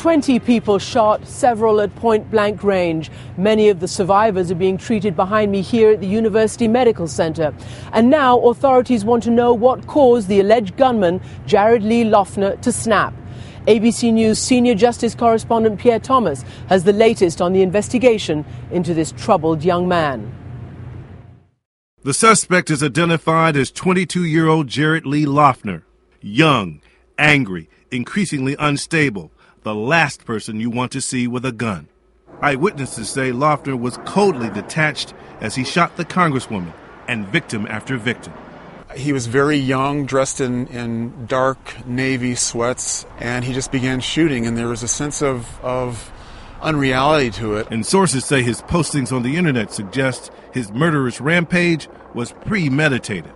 20 people shot, several at point-blank range. Many of the survivors are being treated behind me here at the University Medical Center. And now authorities want to know what caused the alleged gunman, Jared Lee Loughner, to snap. ABC News senior justice correspondent Pierre Thomas has the latest on the investigation into this troubled young man. The suspect is identified as 22-year-old Jared Lee Loughner. Young, angry, increasingly unstable. The last person you want to see with a gun. Eyewitnesses say Loughner was coldly detached as he shot the congresswoman and victim after victim. He was very young, dressed in dark navy sweats, and he just began shooting, and there was a sense of unreality to it. And sources say his postings on the internet suggest his murderous rampage was premeditated.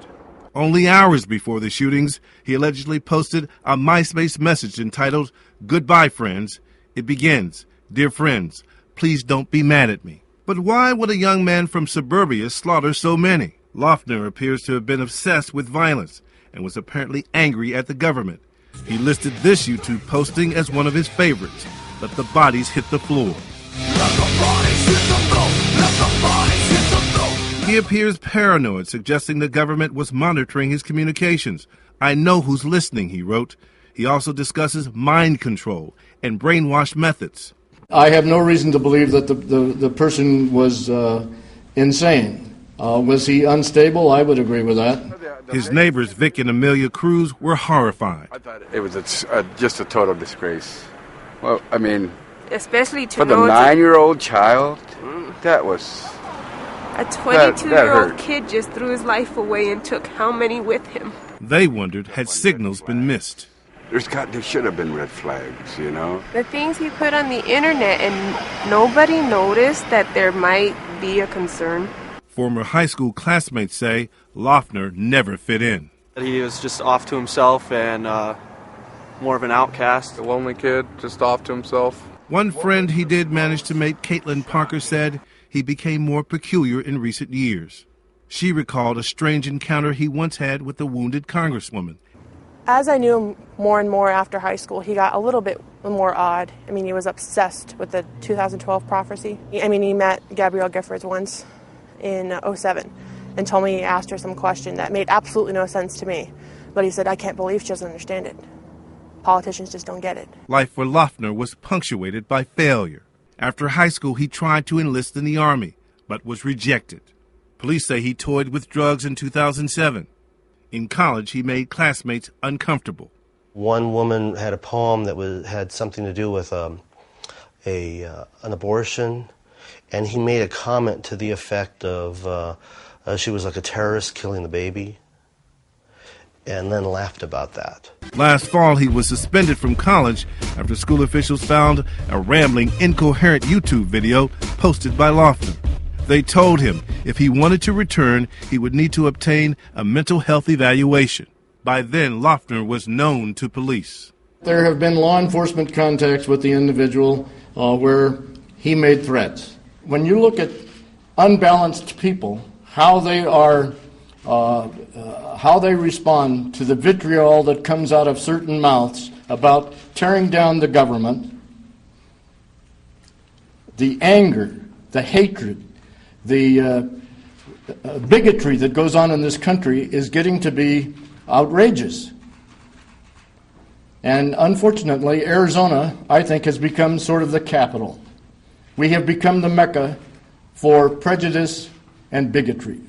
Only hours before the shootings, he allegedly posted a MySpace message entitled, "Goodbye, friends. It begins, dear friends, please don't be mad at me." But why would a young man from suburbia slaughter so many? Loughner appears to have been obsessed with violence and was apparently angry at the government. He listed this YouTube posting as one of his favorites, "Let the bodies hit the floor." He appears paranoid, suggesting the government was monitoring his communications. "I know who's listening," he wrote. He also discusses mind control and brainwash methods. I have no reason to believe that the person was insane. Was he unstable? I would agree with that. His neighbors, Vic and Amelia Cruz, were horrified. I thought it was just a total disgrace. Well, I mean, especially for the 9-year-old child, that was... A 22-year-old kid just threw his life away and took how many with him? They wondered, had signals been missed? There should have been red flags, you know? The things he put on the internet, and nobody noticed that there might be a concern. Former high school classmates say Loughner never fit in. He was just off to himself and more of an outcast. A lonely kid, just off to himself. One friend he did manage to meet, Caitlin Parker, said he became more peculiar in recent years. She recalled a strange encounter he once had with a wounded congresswoman. As I knew him more and more after high school, he got a little bit more odd. I mean, he was obsessed with the 2012 prophecy. I mean, he met Gabrielle Giffords once in 2007 and told me he asked her some question that made absolutely no sense to me. But he said, "I can't believe she doesn't understand it. Politicians just don't get it." Life for Loughner was punctuated by failure. After high school, he tried to enlist in the Army, but was rejected. Police say he toyed with drugs in 2007. In college, he made classmates uncomfortable. One woman had a poem that had something to do with an abortion, and he made a comment to the effect of she was like a terrorist killing the baby, and then laughed about that. Last fall, he was suspended from college after school officials found a rambling, incoherent YouTube video posted by Loughner. They told him if he wanted to return, he would need to obtain a mental health evaluation. By then, Loughner was known to police. There have been law enforcement contacts with the individual where he made threats. When you look at unbalanced people, how they respond to the vitriol that comes out of certain mouths about tearing down the government, the anger, the hatred, the bigotry that goes on in this country is getting to be outrageous. And unfortunately, Arizona, I think, has become sort of the capital. We have become the Mecca for prejudice and bigotry.